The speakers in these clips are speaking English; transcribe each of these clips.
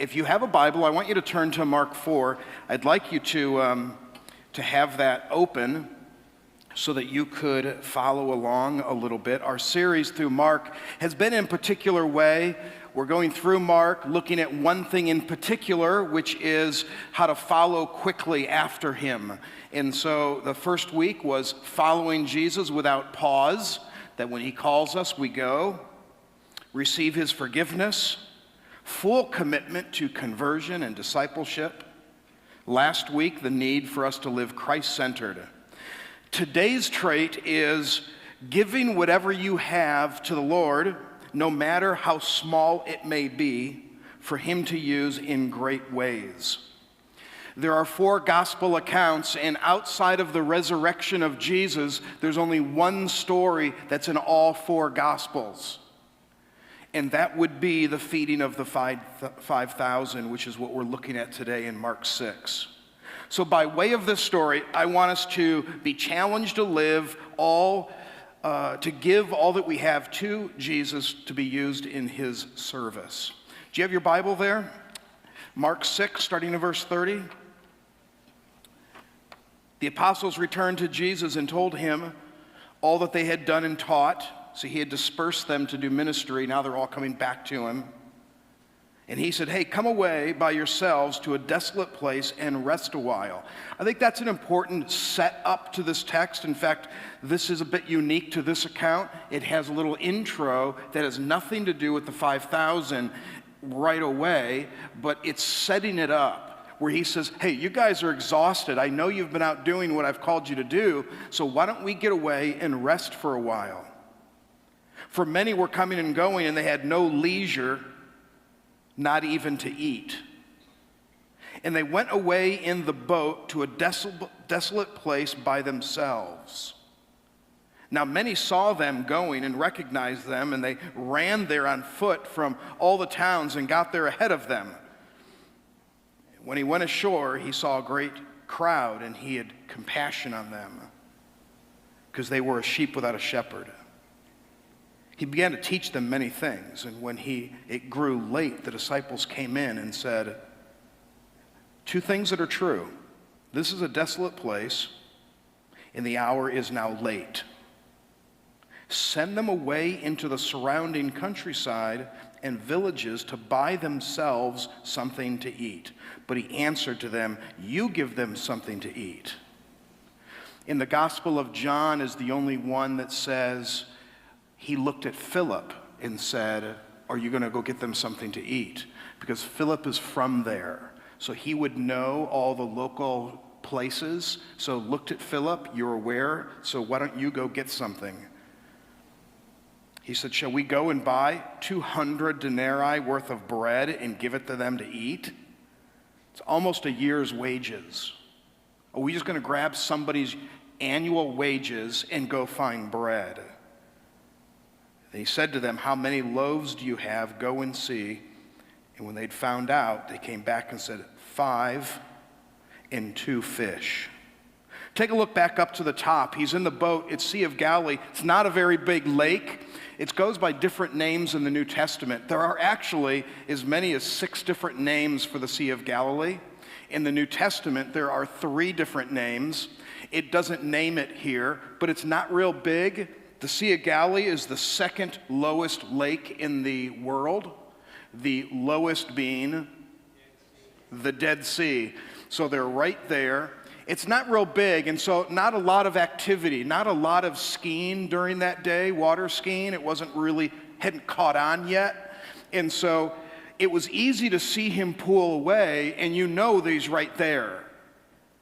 If you have a Bible, I want you to turn to Mark 4. I'd like you to have that open so that you could follow along a little bit. Our series through Mark has been in a particular way. We're going through Mark, looking at one thing in particular, which is how to follow quickly after him. And so the first week was following Jesus without pause, that when he calls us, we go, receive his forgiveness, full commitment to conversion and discipleship. Last week, the need for us to live Christ-centered. Today's trait is giving whatever you have to the Lord, no matter how small it may be, for him to use in great ways. There are 4 gospel accounts, and outside of the resurrection of Jesus, there's only one story that's in all 4 gospels. And that would be the feeding of the 5,000, which is what we're looking at today in Mark 6. So by way of this story, I want us to be challenged to live to give all that we have to Jesus to be used in his service. Do you have your Bible there? Mark 6, starting in verse 30. The apostles returned to Jesus and told him all that they had done and taught. So he had dispersed them to do ministry. Now they're all coming back to him. And he said, hey, come away by yourselves to a desolate place and rest a while. I think that's an important setup to this text. In fact, this is a bit unique to this account. It has a little intro that has nothing to do with the 5,000 right away, but it's setting it up where he says, hey, you guys are exhausted. I know you've been out doing what I've called you to do, so why don't we get away and rest for a while? For many were coming and going, and they had no leisure, not even to eat. And they went away in the boat to a desolate place by themselves. Now many saw them going and recognized them, and they ran there on foot from all the towns and got there ahead of them. When he went ashore, he saw a great crowd, and he had compassion on them because they were a sheep without a shepherd. He began to teach them many things, and when it grew late, the disciples came in and said, 2 things that are true. This is a desolate place, and the hour is now late. Send them away into the surrounding countryside and villages to buy themselves something to eat. But he answered to them, you give them something to eat. In the Gospel of John is the only one that says, he looked at Philip and said, are you going to go get them something to eat? Because Philip is from there. So he would know all the local places. So looked at Philip, you're aware, so why don't you go get something? He said, shall we go and buy 200 denarii worth of bread and give it to them to eat? It's almost a year's wages. Are we just going to grab somebody's annual wages and go find bread? He said to them, how many loaves do you have? Go and see. And when they'd found out, they came back and said, 5 and 2 fish. Take a look back up to the top. He's in the boat. It's Sea of Galilee. It's not a very big lake. It goes by different names in the New Testament. There are actually as many as 6 different names for the Sea of Galilee. In the New Testament, there are 3 different names. It doesn't name it here, but it's not real big. The Sea of Galilee is the 2nd lowest lake in the world, the lowest being the Dead Sea. So they're right there. It's not real big, and so not a lot of activity, not a lot of skiing during that day, water skiing. It hadn't caught on yet. And so it was easy to see him pull away, and you know that he's right there.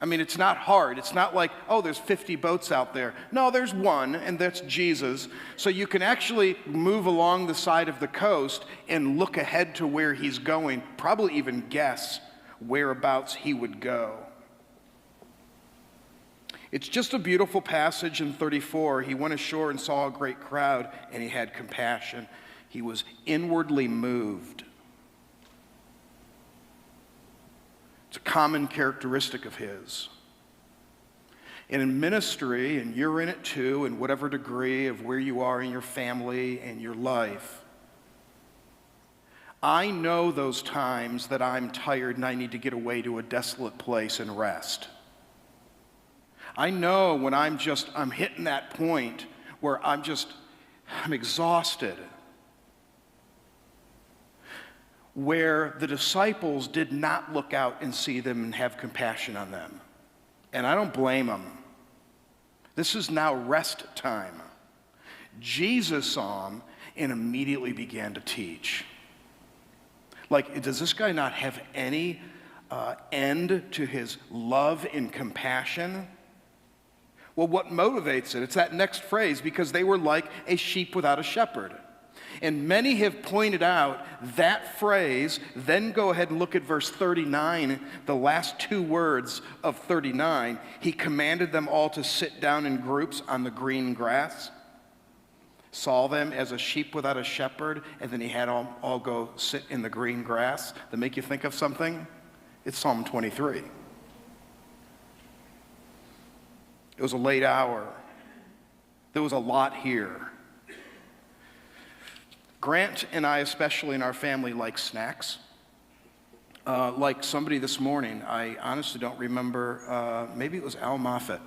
I mean, it's not hard. It's not like, oh, there's 50 boats out there. No, there's one, and that's Jesus. So you can actually move along the side of the coast and look ahead to where he's going, probably even guess whereabouts he would go. It's just a beautiful passage in 34. He went ashore and saw a great crowd, and he had compassion. He was inwardly moved. It's a common characteristic of his. And in ministry, and you're in it too, in whatever degree of where you are in your family and your life, I know those times that I'm tired and I need to get away to a desolate place and rest. I know when I'm hitting that point where I'm exhausted. Where the disciples did not look out and see them and have compassion on them. And I don't blame them. This is now rest time. Jesus saw them and immediately began to teach. Like, does this guy not have any end to his love and compassion? Well, what motivates it? It's that next phrase, because they were like a sheep without a shepherd. And many have pointed out that phrase. Then go ahead and look at verse 39, the last two words of 39. He commanded them all to sit down in groups on the green grass. Saw them as a sheep without a shepherd, and then he had all go sit in the green grass. That make you think of something? It's Psalm 23. It was a late hour. There was a lot here. Grant and I, especially in our family, like snacks. Like somebody this morning, I honestly don't remember, maybe it was Al Moffat.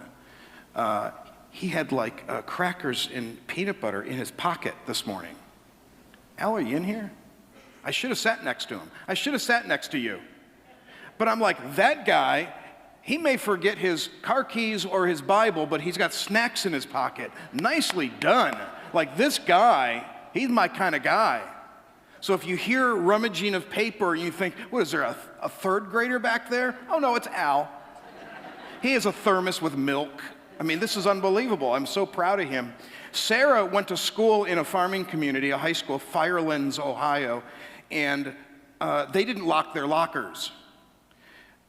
He had like crackers and peanut butter in his pocket this morning. Al, are you in here? I should have sat next to him. I should have sat next to you. But I'm like, that guy, he may forget his car keys or his Bible, but he's got snacks in his pocket. Nicely done. Like, this guy, he's my kind of guy. So if you hear rummaging of paper and you think, what is there, a third grader back there? Oh no, it's Al. He has a thermos with milk. I mean, this is unbelievable. I'm so proud of him. Sarah went to school in a farming community, a high school, Firelands, Ohio, and they didn't lock their lockers.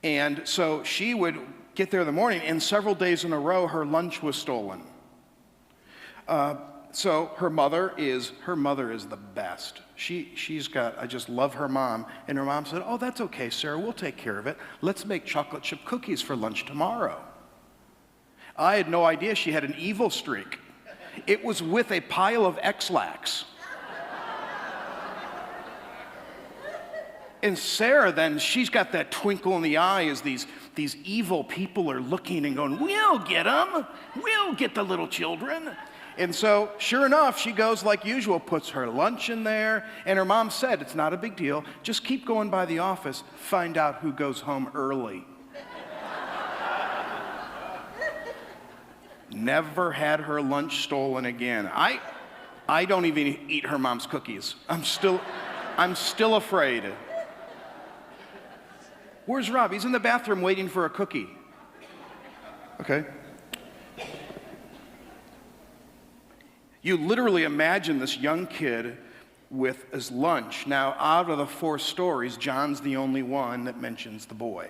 And so she would get there in the morning, and several days in a row, her lunch was stolen. So her mother is the best. She's got, I just love her mom. And her mom said, oh, that's okay, Sarah, we'll take care of it. Let's make chocolate chip cookies for lunch tomorrow. I had no idea she had an evil streak. It was with a pile of X-Lax. And Sarah then, she's got that twinkle in the eye as these evil people are looking and going, we'll get them. We'll get the little children. And so, sure enough, she goes like usual, puts her lunch in there, and her mom said, it's not a big deal, just keep going by the office, find out who goes home early. Never had her lunch stolen again. I don't even eat her mom's cookies. I'm still afraid. Where's Rob? He's in the bathroom waiting for a cookie. Okay. You literally imagine this young kid with his lunch. Now, out of the 4 stories, John's the only one that mentions the boy.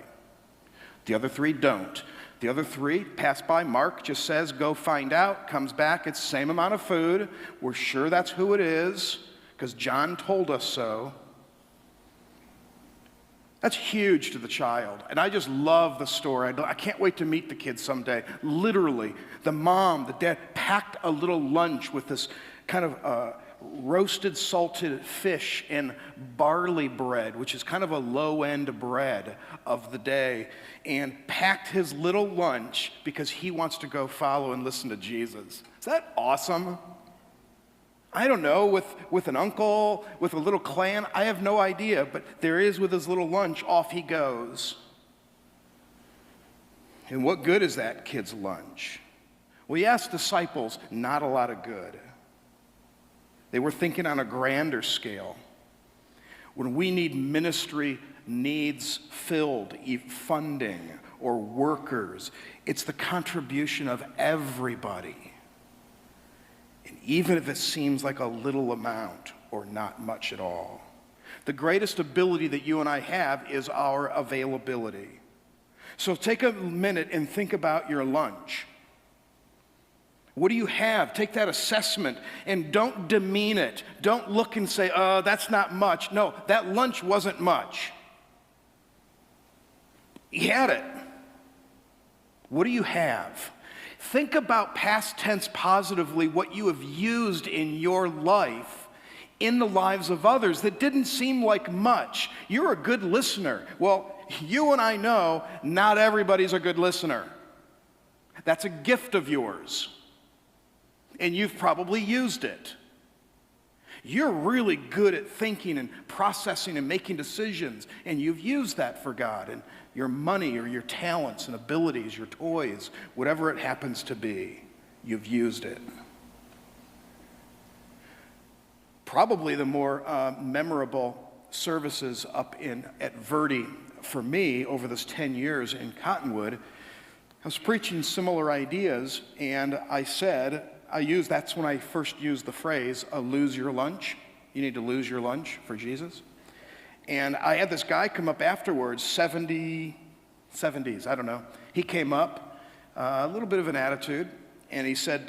The other 3 don't. The other 3 pass by. Mark just says, go find out, comes back, it's the same amount of food. We're sure that's who it is, because John told us so. That's huge to the child. And I just love the story. I can't wait to meet the kids someday. Literally, the mom, the dad packed a little lunch with this kind of roasted salted fish and barley bread, which is kind of a low-end bread of the day, and packed his little lunch because he wants to go follow and listen to Jesus. Is that awesome? I don't know, with an uncle, with a little clan, I have no idea, but there is with his little lunch, off he goes. And what good is that kid's lunch? Well, he asked disciples, not a lot of good. They were thinking on a grander scale. When we need ministry needs filled, funding, or workers, it's the contribution of everybody. And even if it seems like a little amount or not much at all. The greatest ability that you and I have is our availability. So take a minute and think about your lunch. What do you have? Take that assessment and don't demean it. Don't look and say, oh, that's not much. No, that lunch wasn't much. He had it. What do you have? Think about past tense positively what you have used in your life in the lives of others that didn't seem like much. You're a good listener. Well, you and I know not everybody's a good listener. That's a gift of yours, and you've probably used it. You're really good at thinking and processing and making decisions, and you've used that for God, and your money or your talents and abilities, your toys, whatever it happens to be, you've used it. Probably the more memorable services up at Verde for me over this 10 years in Cottonwood, I was preaching similar ideas, and that's when I first used the phrase, lose your lunch. You need to lose your lunch for Jesus. And I had this guy come up afterwards, 70s, I don't know. He came up, a little bit of an attitude, and he said,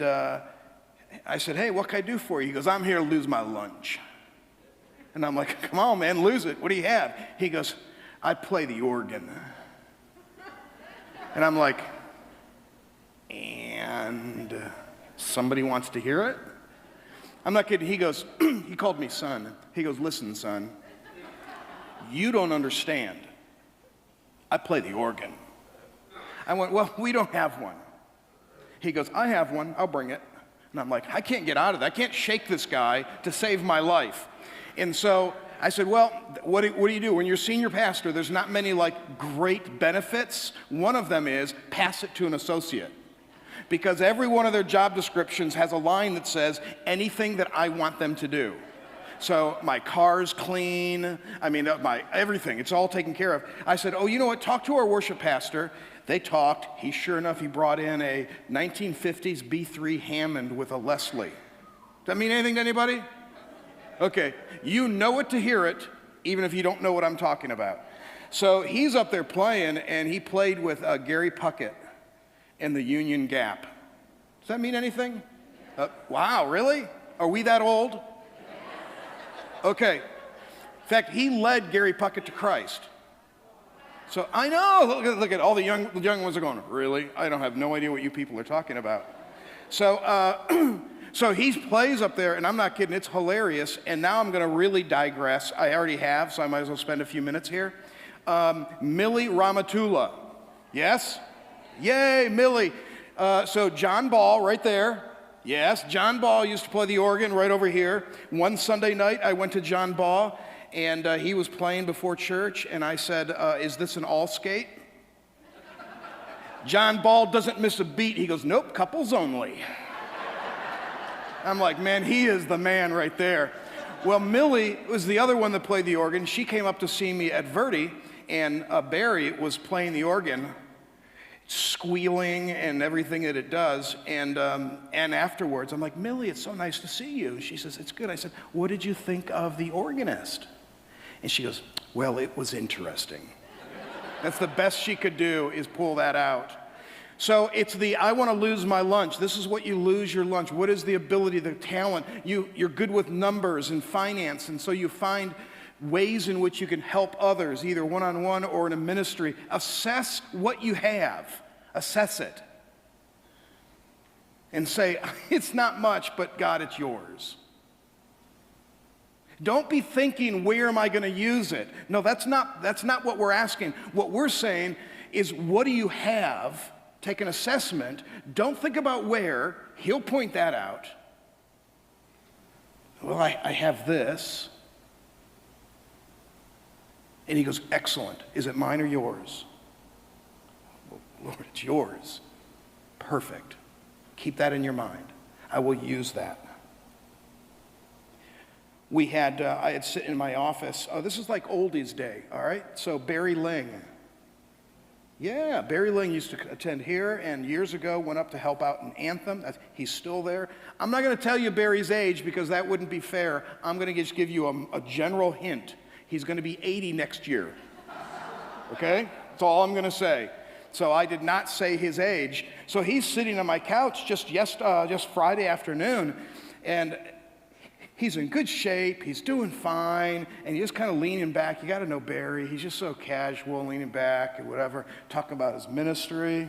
I said, hey, what can I do for you? He goes, I'm here to lose my lunch. And I'm like, come on, man, lose it. What do you have? He goes, I play the organ. And I'm like, and somebody wants to hear it? I'm not kidding. He goes, he called me son. He goes, listen, son, you don't understand. I play the organ. I went, well, we don't have one. He goes, I have one. I'll bring it. And I'm like, I can't get out of that. I can't shake this guy to save my life. And so I said, well, what do you do? When you're senior pastor, there's not many great benefits. One of them is pass it to an associate. Because every one of their job descriptions has a line that says, anything that I want them to do. So my car's clean, everything, it's all taken care of. I said, oh, you know what, talk to our worship pastor. They talked. Sure enough, he brought in a 1950s B3 Hammond with a Leslie. Does that mean anything to anybody? Okay, you know it to hear it, even if you don't know what I'm talking about. So he's up there playing, and he played with Gary Puckett and the Union Gap. Does that mean anything? Wow, really? Are we that old? Okay. In fact, he led Gary Puckett to Christ. So I know, look at all the young ones are going, really? I don't have no idea what you people are talking about. So, so he plays up there, and I'm not kidding, it's hilarious. And now I'm going to really digress. I already have, so I might as well spend a few minutes here. Millie Ramatula. Yes? Yay, Millie. So John Ball right there. Yes, John Ball used to play the organ right over here. One Sunday night, I went to John Ball, and he was playing before church, and I said, is this an all skate? John Ball doesn't miss a beat. He goes, nope, couples only. I'm like, man, he is the man right there. Well, Millie was the other one that played the organ. She came up to see me at Verde, and Barry was playing the organ, squealing and everything that it does. And afterwards, I'm like, Millie, it's so nice to see you. She says, it's good. I said, what did you think of the organist? And she goes, well, it was interesting. That's the best she could do, is pull that out. So it's I want to lose my lunch. This is what you lose your lunch. What is the ability, the talent? You're good with numbers and finance, and so you find ways in which you can help others, either one-on-one or in a ministry. Assess what you have. Assess it. And say, it's not much, but God, it's yours. Don't be thinking, where am I going to use it? No, that's not what we're asking. What we're saying is, what do you have? Take an assessment. Don't think about where. He'll point that out. Well, I have this. And he goes, excellent. Is it mine or yours? Well, Lord, it's yours. Perfect. Keep that in your mind. I will use that. I had sit in my office. Oh, this is like oldies day, all right? So Barry Ling. Yeah, Barry Ling used to attend here, and years ago went up to help out in Anthem. He's still there. I'm not going to tell you Barry's age because that wouldn't be fair. I'm going to just give you a general hint. He's going to be 80 next year. Okay? That's all I'm going to say. So I did not say his age. So he's sitting on my couch just Friday afternoon, and he's in good shape. He's doing fine, and he's just kind of leaning back. You got to know Barry. He's just so casual, leaning back and whatever, talking about his ministry.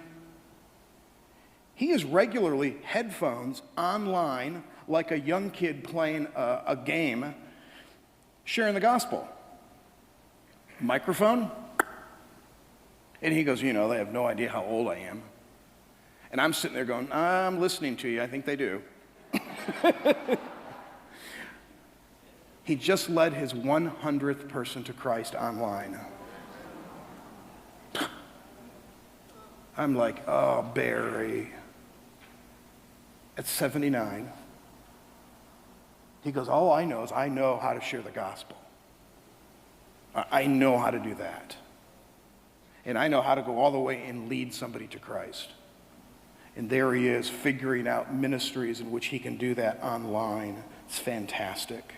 He is regularly headphones online like a young kid playing a game sharing the gospel. Microphone. And he goes, they have no idea how old I am. And I'm sitting there going, I'm listening to you. I think they do. He just led his 100th person to Christ online. I'm like, oh, Barry. At 79. He goes, all I know is I know how to share the gospel. I know how to do that. And I know how to go all the way and lead somebody to Christ. And there he is, figuring out ministries in which he can do that online. It's fantastic.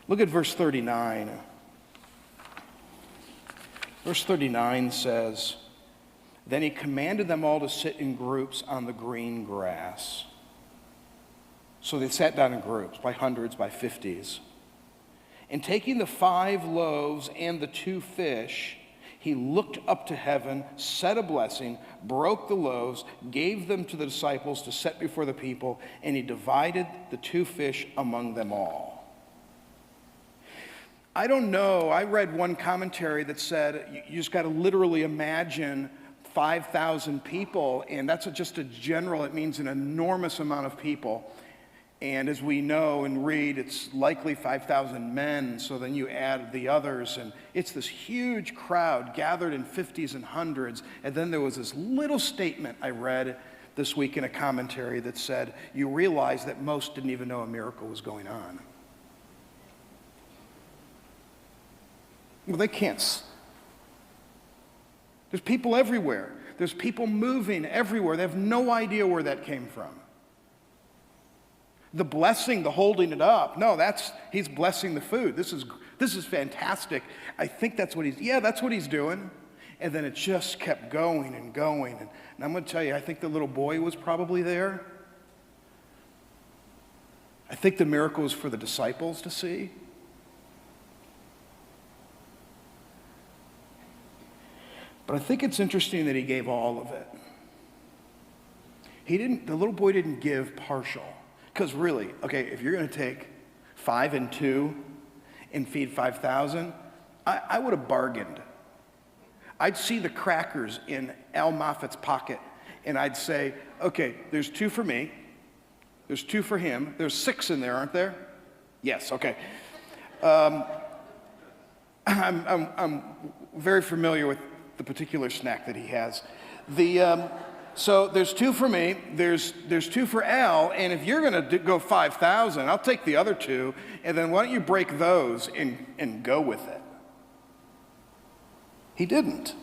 Look at verse 39. Verse 39 says, then he commanded them all to sit in groups on the green grass. So they sat down in groups, by hundreds, by 50s. And taking the 5 loaves and the 2 fish, he looked up to heaven, said a blessing, broke the loaves, gave them to the disciples to set before the people, and he divided the 2 fish among them all. I don't know. I read one commentary that said you just got to literally imagine 5,000 people, and that's just a general, it means an enormous amount of people. And as we know and read, it's likely 5,000 men, so then you add the others, and it's this huge crowd gathered in 50s and hundreds. And then there was this little statement I read this week in a commentary that said, you realize that most didn't even know a miracle was going on. Well, they can't. There's people everywhere. There's people moving everywhere. They have no idea where that came from. The blessing, the holding it up, no, he's blessing the food. This is fantastic. I think that's what he's doing. And then it just kept going and going. And I'm going to tell you, I think the little boy was probably there. I think the miracle was for the disciples to see. But I think it's interesting that he gave all of it. The little boy didn't give partial. Because really, okay, if you're going to take 5 and 2 and feed 5,000, I would have bargained. I'd see the crackers in Al Moffat's pocket, and I'd say, okay, there's 2 for me, there's 2 for him, there's 6 in there, aren't there? Yes, okay. I'm very familiar with the particular snack that he has. So there's 2 for me, there's 2 for Al, and if you're going to go 5,000, I'll take the other 2, and then why don't you break those and go with it? He didn't.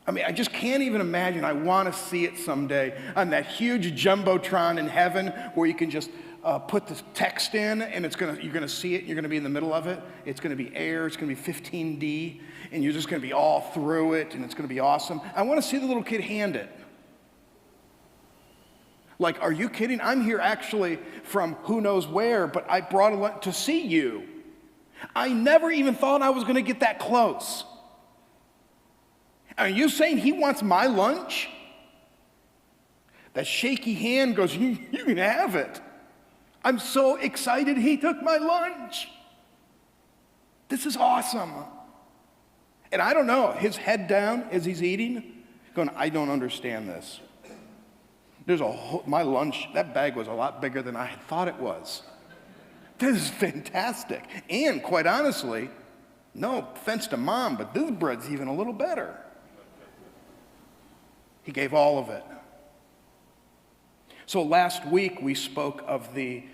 I mean, I just can't even imagine. I want to see it someday on that huge jumbotron in heaven where you can just put the text in, and you're going to see it, you're going to be in the middle of it. It's going to be air, it's going to be 15D, and you're just going to be all through it, and it's going to be awesome. I want to see the little kid hand it. Like, are you kidding? I'm here actually from who knows where, but I brought a lot to see you. I never even thought I was going to get that close. Are you saying he wants my lunch? That shaky hand goes, you can have it. I'm so excited he took my lunch. This is awesome. And I don't know, his head down as he's eating, going, I don't understand this. My lunch, that bag was a lot bigger than I had thought it was. This is fantastic. And quite honestly, no offense to Mom, but this bread's even a little better. He gave all of it. So last week we spoke of the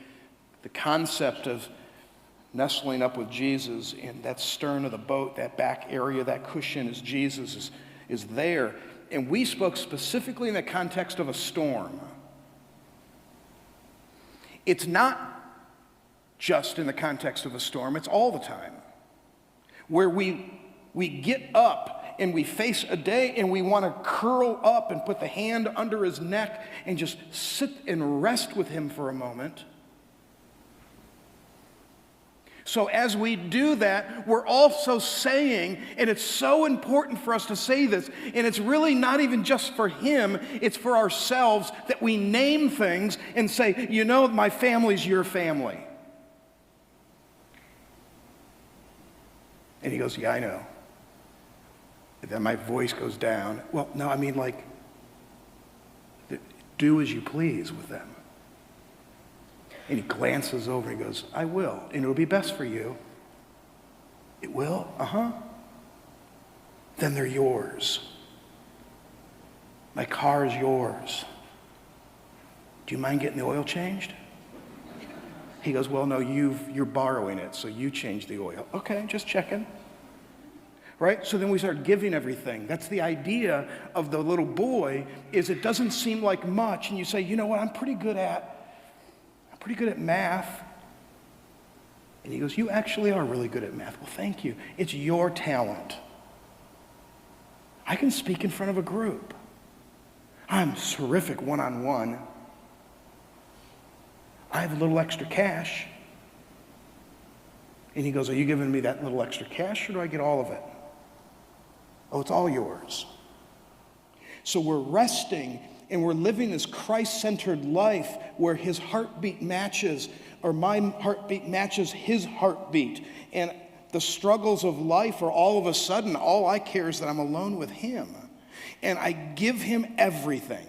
concept of nestling up with Jesus in that stern of the boat, that back area, that cushion as Jesus is there. And we spoke specifically in the context of a storm. It's not just in the context of a storm, it's all the time. Where we get up and we face a day and we want to curl up and put the hand under his neck and just sit and rest with him for a moment. So as we do that, we're also saying, and it's so important for us to say this, and it's really not even just for him, it's for ourselves, that we name things and say, my family's your family. And he goes, yeah, I know. And then my voice goes down. Well, no, I mean, like, do as you please with them. And he glances over and he goes, I will, and it'll be best for you. It will? Uh-huh. Then they're yours. My car is yours. Do you mind getting the oil changed? He goes, well, no, you're borrowing it, so you change the oil. Okay, just checking. Right? So then we start giving everything. That's the idea of the little boy, is it doesn't seem like much, and you say, you know what, I'm pretty good at math. And he goes, you actually are really good at math. Well, thank you. It's your talent. I can speak in front of a group. I'm terrific one-on-one. I have a little extra cash. And he goes, are you giving me that little extra cash, or do I get all of it? Oh, it's all yours. So we're resting and we're living this Christ-centered life where his heartbeat matches, or my heartbeat matches his heartbeat. And the struggles of life are all of a sudden, all I care is that I'm alone with him. And I give him everything.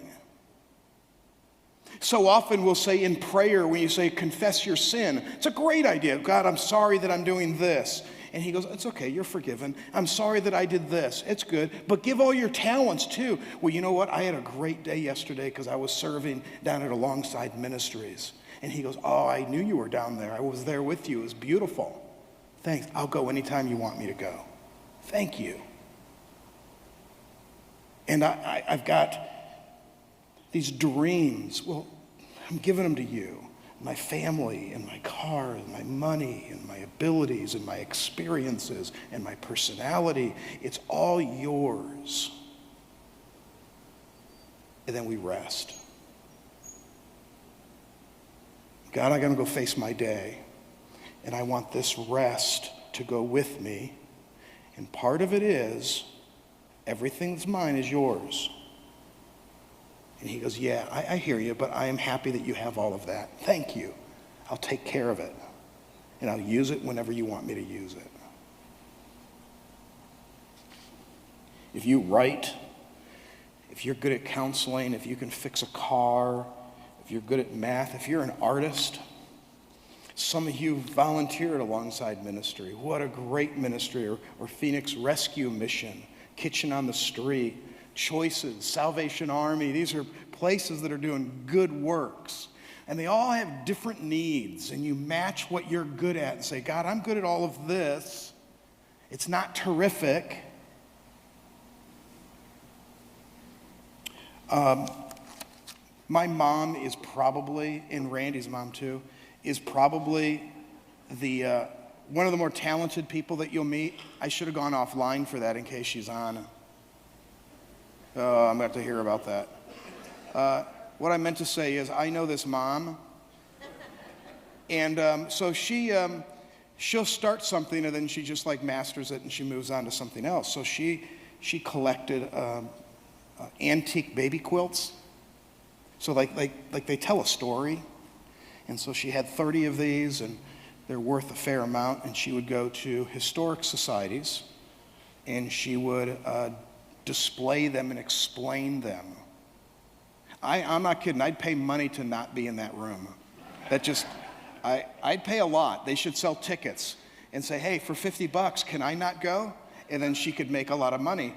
So often we'll say in prayer, when you say confess your sin, it's a great idea. God, I'm sorry that I'm doing this. And he goes, it's okay, you're forgiven. I'm sorry that I did this. It's good. But give all your talents too. Well, you know what? I had a great day yesterday because I was serving down at Alongside Ministries. And he goes, oh, I knew you were down there. I was there with you. It was beautiful. Thanks. I'll go anytime you want me to go. Thank you. And I've got these dreams. Well, I'm giving them to you. My family and my car and my money and my abilities and my experiences and my personality. It's all yours. And then we rest. God, I'm going to go face my day. And I want this rest to go with me. And part of it is, everything that's mine is yours. And he goes, yeah, I hear you, but I am happy that you have all of that. Thank you. I'll take care of it. And I'll use it whenever you want me to use it. If you write, if you're good at counseling, if you can fix a car, if you're good at math, if you're an artist, some of you volunteered Alongside Ministry. What a great ministry. Or Phoenix Rescue Mission, Kitchen on the Street, Choices, Salvation Army. These are places that are doing good works. And they all have different needs. And you match what you're good at and say, God, I'm good at all of this. It's not terrific. My mom is probably, and Randy's mom too, is probably the one of the more talented people that you'll meet. I should have gone offline for that in case she's on. Oh, I'm going to have to hear about that. What I meant to say is I know this mom, and so she'll start something and then she just like masters it and she moves on to something else. So she collected antique baby quilts. So like they tell a story. And so she had 30 of these, and they're worth a fair amount. And she would go to historic societies, and she would display them and explain them. I'm not kidding. I'd pay money to not be in that room. I'd pay a lot. They should sell tickets and say, hey, for $50, can I not go? And then she could make a lot of money.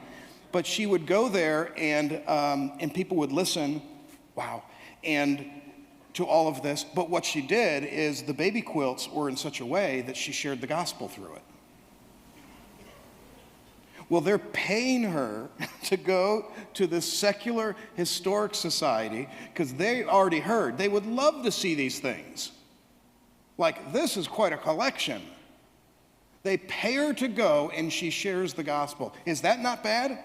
But she would go there, and people would listen. Wow. And to all of this, but what she did is the baby quilts were in such a way that she shared the gospel through it. Well, they're paying her to go to this secular historic society because they already heard. They would love to see these things. Like, this is quite a collection. They pay her to go and she shares the gospel. Is that not bad?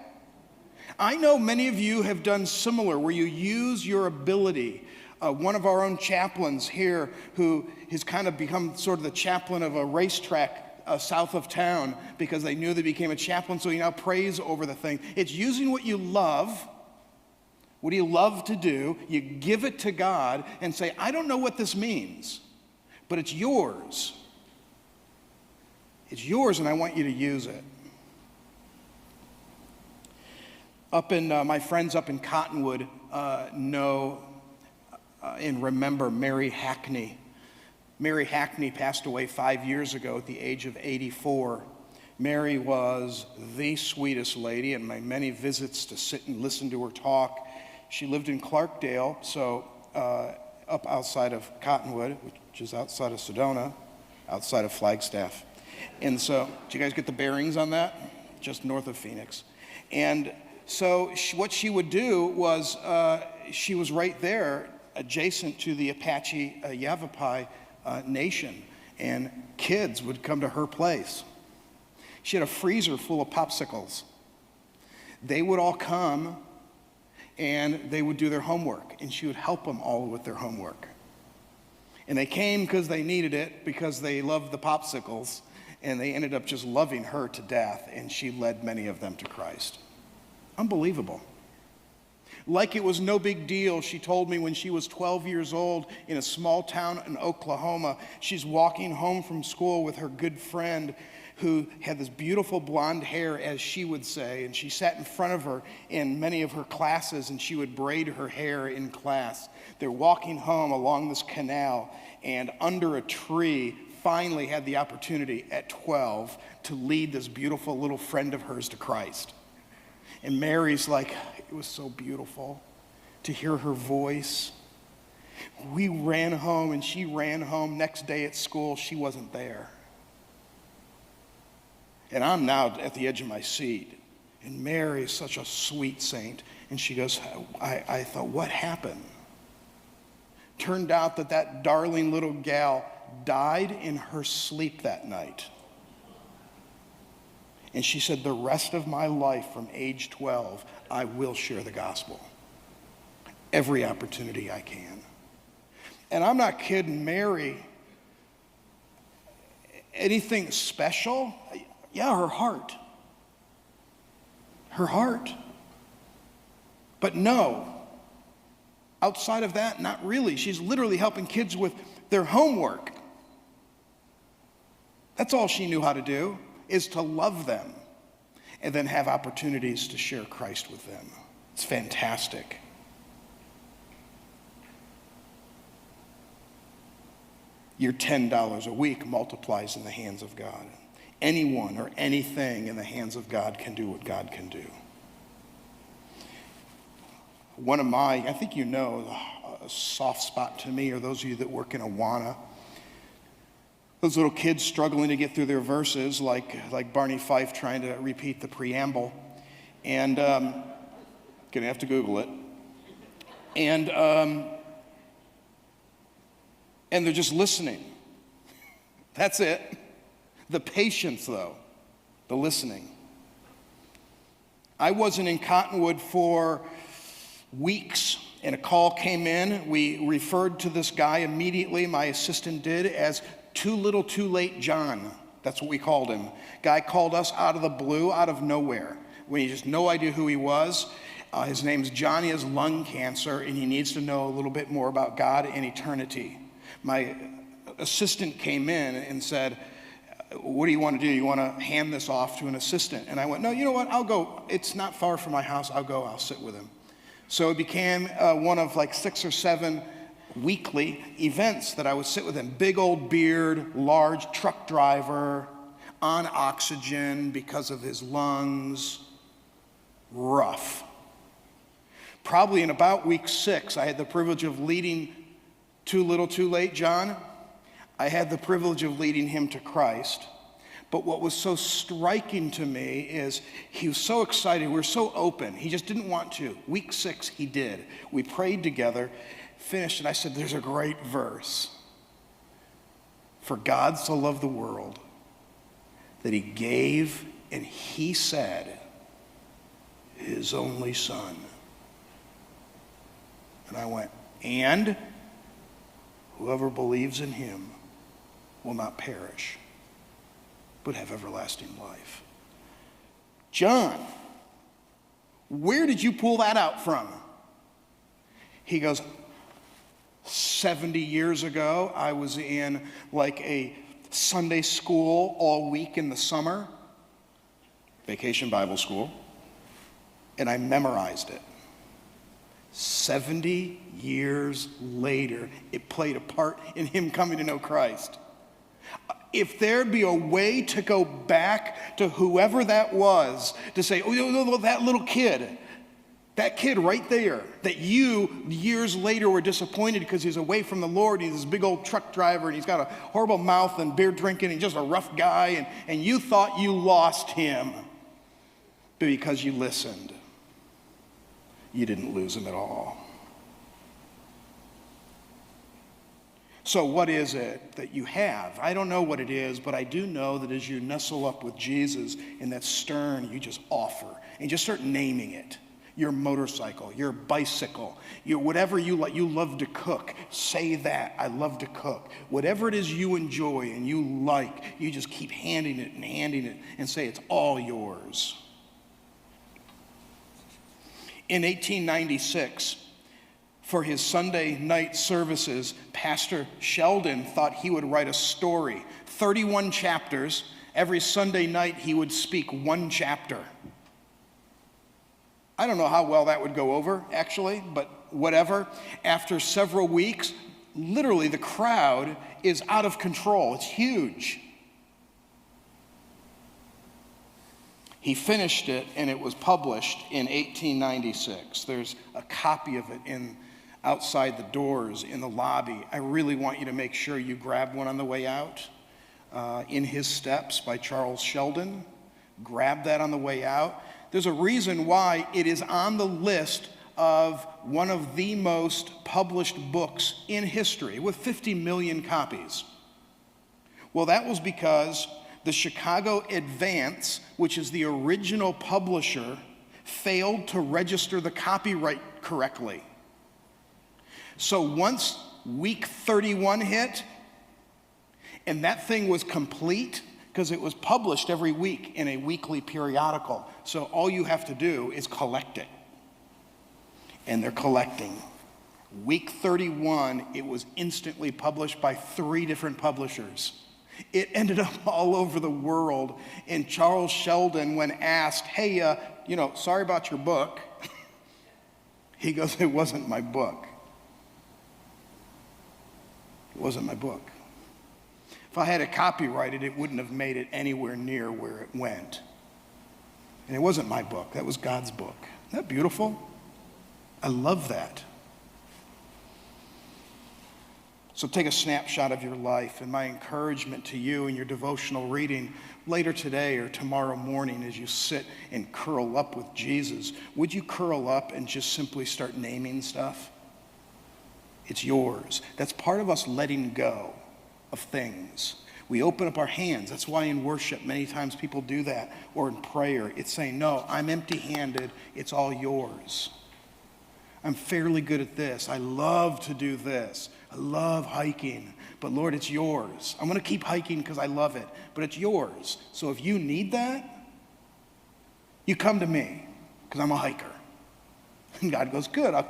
I know many of you have done similar where you use your ability. One of our own chaplains here who has kind of become sort of the chaplain of a racetrack south of town because they knew they became a chaplain, so he now prays over the thing. It's using what you love. What do you love to do? You give it to God and say, I don't know what this means, but it's yours. It's yours, and I want you to use it. My friends up in Cottonwood know and remember Mary Hackney. Mary Hackney passed away 5 years ago at the age of 84. Mary was the sweetest lady, and my many visits to sit and listen to her talk. She lived in Clarkdale, so up outside of Cottonwood, which is outside of Sedona, outside of Flagstaff. And so, do you guys get the bearings on that? Just north of Phoenix. And so what she would do was, she was right there adjacent to the Apache Yavapai nation, and kids would come to her place. She had a freezer full of popsicles. They would all come and they would do their homework, and she would help them all with their homework. And they came because they needed it, because they loved the popsicles, and they ended up just loving her to death, and she led many of them to Christ. Unbelievable. Like it was no big deal, she told me when she was 12 years old in a small town in Oklahoma, she's walking home from school with her good friend who had this beautiful blonde hair, as she would say, and she sat in front of her in many of her classes, and she would braid her hair in class. They're walking home along this canal, and under a tree, finally had the opportunity at 12 to lead this beautiful little friend of hers to Christ. And Mary's like, it was so beautiful to hear her voice. We ran home, and she ran home. Next day at school, she wasn't there. And I'm now at the edge of my seat. And Mary is such a sweet saint. And she goes, I thought, what happened? Turned out that darling little gal died in her sleep that night. And she said, the rest of my life from age 12, I will share the gospel. Every opportunity I can. And I'm not kidding, Mary, anything special? Yeah, her heart. Her heart. But no, outside of that, not really. She's literally helping kids with their homework. That's all she knew how to do, is to love them and then have opportunities to share Christ with them. It's fantastic. Your $10 a week multiplies in the hands of God. Anyone or anything in the hands of God can do what God can do. One of my, I think you know, a soft spot to me are those of you that work in Awana. Those little kids struggling to get through their verses, like Barney Fife trying to repeat the preamble. And gonna have to Google it. And they're just listening. That's it. The patience, though, the listening. I wasn't in Cottonwood for weeks, and a call came in. We referred to this guy immediately, my assistant did, as Too Little Too Late John. That's what we called him. Guy called us out of the blue, out of nowhere. We had just no idea who he was. His name's John. He has lung cancer, and he needs to know a little bit more about God and eternity. My assistant came in and said, what do you want to do? You want to hand this off to an assistant? And I went, no, you know what? I'll go. It's not far from my house. I'll go. I'll sit with him. So it became one of like 6 or 7 weekly events that I would sit with him. Big old beard, large truck driver, on oxygen because of his lungs. Rough. Probably in about week 6, I had the privilege of leading Too Little Too Late John. I had the privilege of leading him to Christ. But what was so striking to me is he was so excited. We were so open. He just didn't want to. Week 6, he did. We prayed together, finished, and I said, there's a great verse. For God so loved the world that he gave, and he said, his only son. And I went, and whoever believes in him will not perish, but have everlasting life. John, where did you pull that out from? He goes, 70 years ago, I was in like a Sunday school all week in the summer, Vacation Bible School, and I memorized it. 70 years later, it played a part in him coming to know Christ. If there'd be a way to go back to whoever that was, to say, oh, that little kid, that kid right there, that you years later were disappointed because he's away from the Lord, he's this big old truck driver, and he's got a horrible mouth and beer drinking, and just a rough guy, and you thought you lost him. But because you listened, you didn't lose him at all. So what is it that you have? I don't know what it is, but I do know that as you nestle up with Jesus in that stern, you just offer and just start naming it. Your motorcycle, your bicycle, whatever you like. You love to cook. Say that. I love to cook. Whatever it is you enjoy and you like, you just keep handing it and say it's all yours. In 1896, for his Sunday night services, Pastor Sheldon thought he would write a story, 31 chapters. Every Sunday night he would speak one chapter. I don't know how well that would go over, actually, but whatever. After several weeks, literally the crowd is out of control. It's huge. He finished it, and it was published in 1896. There's a copy of it outside the doors in the lobby. I really want you to make sure you grab one on the way out. In His Steps by Charles Sheldon. Grab that on the way out. There's a reason why it is on the list of one of the most published books in history, with 50 million copies. Well, that was because the Chicago Advance, which is the original publisher, failed to register the copyright correctly. So once week 31 hit, and that thing was complete, because it was published every week in a weekly periodical. So all you have to do is collect it. And they're collecting. Week 31, it was instantly published by 3 different publishers. It ended up all over the world. And Charles Sheldon, when asked, hey, sorry about your book, he goes, it wasn't my book. It wasn't my book. If I had it copyrighted, it wouldn't have made it anywhere near where it went. And it wasn't my book. That was God's book. Isn't that beautiful? I love that. So take a snapshot of your life, and my encouragement to you in your devotional reading later today or tomorrow morning as you sit and curl up with Jesus, would you curl up and just simply start naming stuff? It's yours. That's part of us letting go of things. We open up our hands. That's why in worship many times people do that, or in prayer. It's saying, no, I'm empty-handed. It's all yours. I'm fairly good at this. I love to do this. I love hiking. But Lord, it's yours. I'm going to keep hiking because I love it. But it's yours. So if you need that, you come to me because I'm a hiker. And God goes, good, I'll keep